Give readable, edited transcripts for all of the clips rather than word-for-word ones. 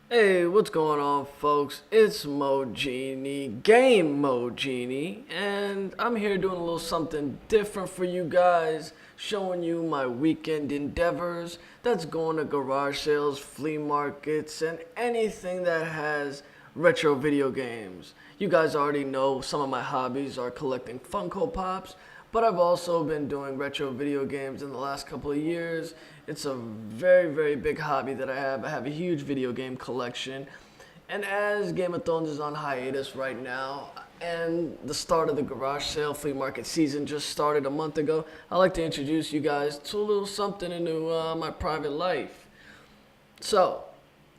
Hey, what's going on, folks? It's Mo Genie, Game Mo Genie, and I'm here doing a little something different for you guys, showing you my weekend endeavors. That's going to garage sales, flea markets, and anything that has retro video games. You guys already know some of my hobbies are collecting Funko Pops, but I've also been doing retro video games in the last couple of years. It's a very, very big hobby that I have. I have a huge video game collection. And as Game of Thrones is on hiatus right now, and the start of the garage sale flea market season just started a month ago, I'd like to introduce you guys to a little something into my private life. So,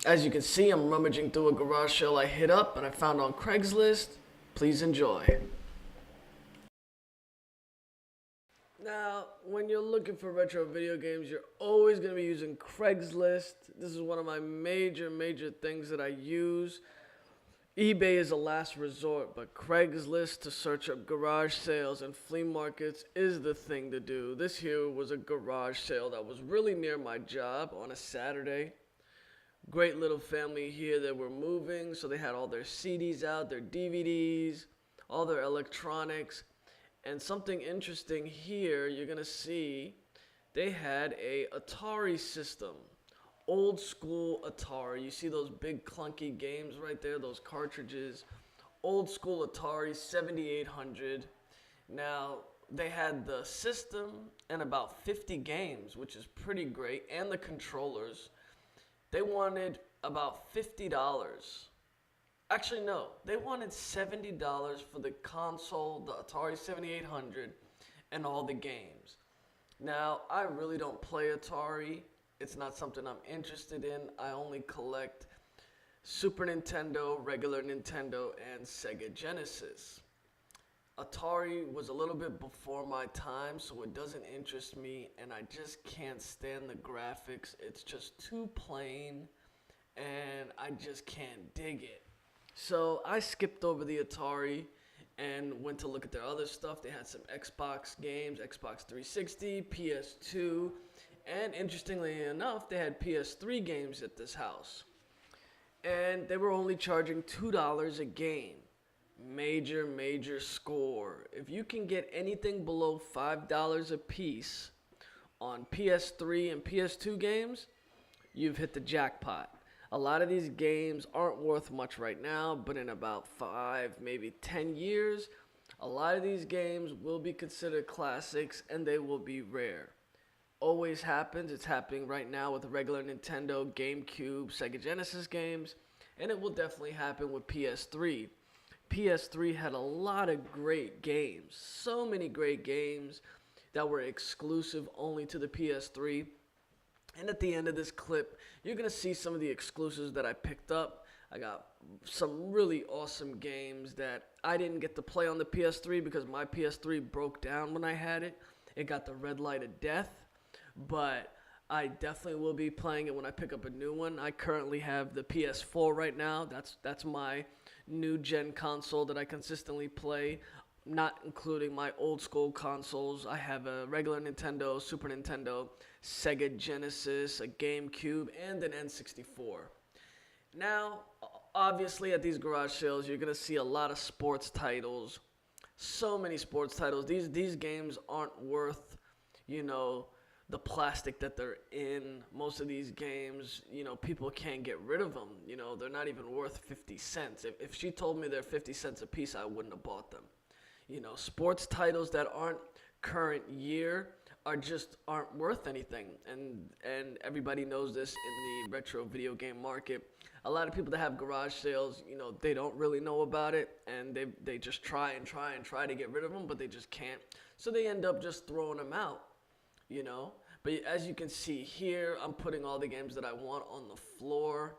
as you can see, I'm rummaging through a garage sale I hit up and I found on Craigslist. Please enjoy. Now, when you're looking for retro video games, you're always going to be using Craigslist. This is one of my major things that I use. eBay is a last resort, but Craigslist to search up garage sales and flea markets is the thing to do. This here was a garage sale that was really near my job on a Saturday. Great little family here that were moving, so they had all their CDs out, their DVDs, all their electronics. And something interesting here, you're gonna see they had a Atari system, old school Atari. You see those big clunky games right there, those cartridges, old school Atari 7800. Now they had the system and about 50 games, which is pretty great, and the controllers. They wanted about $50. Actually, no. They wanted $70 for the console, the Atari 7800, and all the games. Now, I really don't play Atari. It's not something I'm interested in. I only collect Super Nintendo, regular Nintendo, and Sega Genesis. Atari was a little bit before my time, so it doesn't interest me, and I just can't stand the graphics. It's just too plain, and I just can't dig it. So I skipped over the Atari and went to look at their other stuff. They had some Xbox games, Xbox 360, PS2, and interestingly enough, they had PS3 games at this house. And they were only charging $2 a game. Major score. If you can get anything below $5 a piece on PS3 and PS2 games, you've hit the jackpot. A lot of these games aren't worth much right now, but in about 5, maybe 10 years, a lot of these games will be considered classics and they will be rare. Always happens. It's happening right now with regular Nintendo, GameCube, Sega Genesis games, and it will definitely happen with PS3. PS3 had a lot of great games, so many great games that were exclusive only to the PS3. And at the end of this clip, you're going to see some of the exclusives that I picked up. I got some really awesome games that I didn't get to play on the PS3 because my PS3 broke down when I had it. It got the red light of death, but I definitely will be playing it when I pick up a new one. I currently have the PS4 right now. That's my new gen console that I consistently play, not including my old school consoles. I have a regular Nintendo, Super Nintendo, Sega Genesis, a GameCube, and an N64. Now, obviously at these garage sales, you're going to see a lot of sports titles. So many sports titles. These games aren't worth, you know, the plastic that they're in. Most of these games, people can't get rid of them. They're not even worth 50 cents. If she told me they're 50 cents a piece, I wouldn't have bought them. Sports titles that aren't current year aren't worth anything, and everybody knows this in the retro video game market. A lot of people that have garage sales, they don't really know about it, and they just try to get rid of them, but they just can't. So they end up just throwing them out, you know. But as you can see here, I'm putting all the games that I want on the floor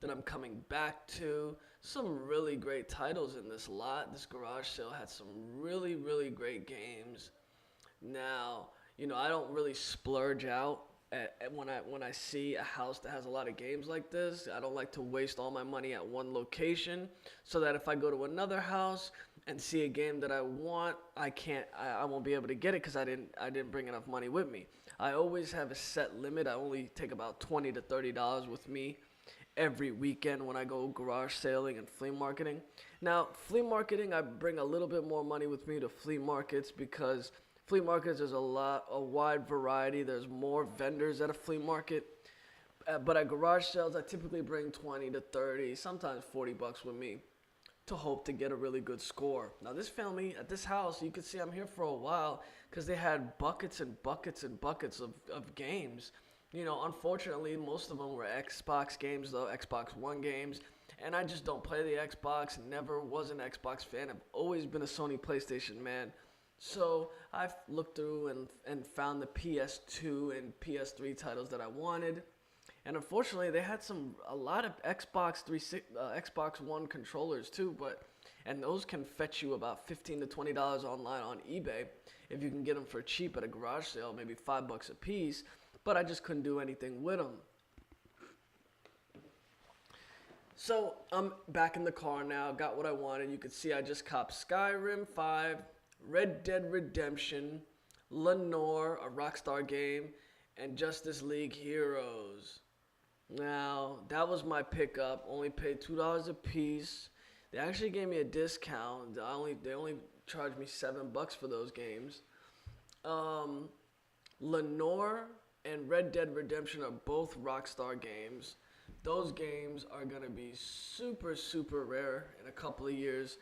that I'm coming back to. Some really great titles in this lot. This garage sale had some really great games. Now, I don't really splurge out when I see a house that has a lot of games like this. I don't like to waste all my money at one location, so that if I go to another house and see a game that I want, I won't be able to get it because I didn't bring enough money with me. I always have a set limit. I only take about $20 to $30 with me every weekend when I go garage sailing and flea marketing. Now, flea marketing, I bring a little bit more money with me to flea markets because flea markets there's a wide variety. There's more vendors at a flea market. But at garage sales, I typically bring 20 to 30, sometimes 40 bucks with me to hope to get a really good score. Now, this family at this house, you can see I'm here for a while because they had buckets and buckets and buckets of games. You know, unfortunately, most of them were Xbox games, though, Xbox One games. And I just don't play the Xbox, never was an Xbox fan. I've always been a Sony PlayStation man. So I've looked through and found the PS2 and PS3 titles that I wanted. And unfortunately, they had a lot of Xbox One controllers too, and those can fetch you about $15 to $20 online on eBay if you can get them for cheap at a garage sale, maybe $5 a piece. But I just couldn't do anything with them. So I'm back in the car now, got what I wanted. You can see I just copped Skyrim 5, Red Dead Redemption, Lenore, a Rockstar game, and Justice League Heroes. Now, that was my pickup. Only paid $2 a piece. They actually gave me a discount. They only charged me $7 for those games. Lenore and Red Dead Redemption are both Rockstar games. Those games are going to be super, super rare in a couple of years.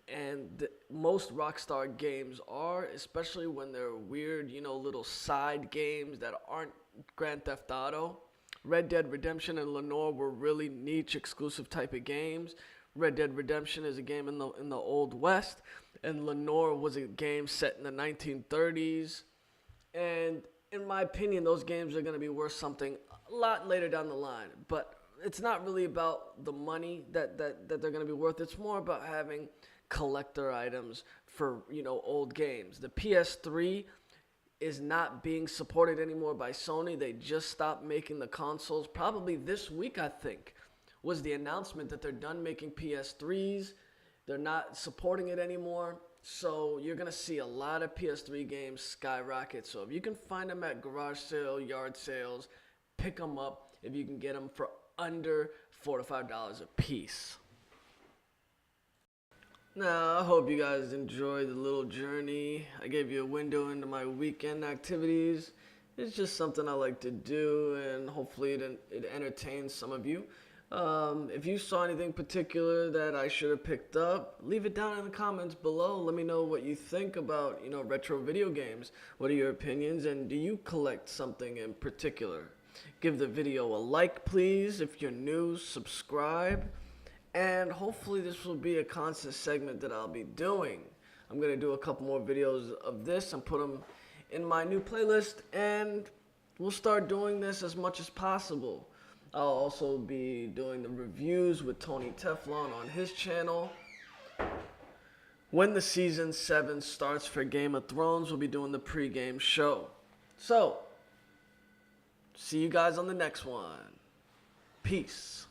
And most Rockstar games are, especially when they're weird, little side games that aren't Grand Theft Auto. Red Dead Redemption and Lenore were really niche, exclusive type of games. Red Dead Redemption is a game in the Old West, and Lenore was a game set in the 1930s. And in my opinion, those games are going to be worth something a lot later down the line. But it's not really about the money that they're going to be worth. It's more about having collector items for, old games. The PS3 is not being supported anymore by Sony. They just stopped making the consoles. Probably this week, I think, was the announcement that they're done making PS3s. They're not supporting it anymore. So you're going to see a lot of PS3 games skyrocket. So if you can find them at garage sale, yard sales, pick them up if you can get them for under $4 to $5 a piece. Now, I hope you guys enjoyed the little journey. I gave you a window into my weekend activities. It's just something I like to do, and hopefully it entertains some of you. If you saw anything particular that I should have picked up, leave it down in the comments below. Let me know what you think about, retro video games. What are your opinions, and do you collect something in particular? Give the video a like, please. If you're new, subscribe. And hopefully this will be a constant segment that I'll be doing. I'm going to do a couple more videos of this and put them in my new playlist. And we'll start doing this as much as possible. I'll also be doing the reviews with Tony Teflon on his channel. When the season 7 starts for Game of Thrones, we'll be doing the pregame show. So, see you guys on the next one. Peace.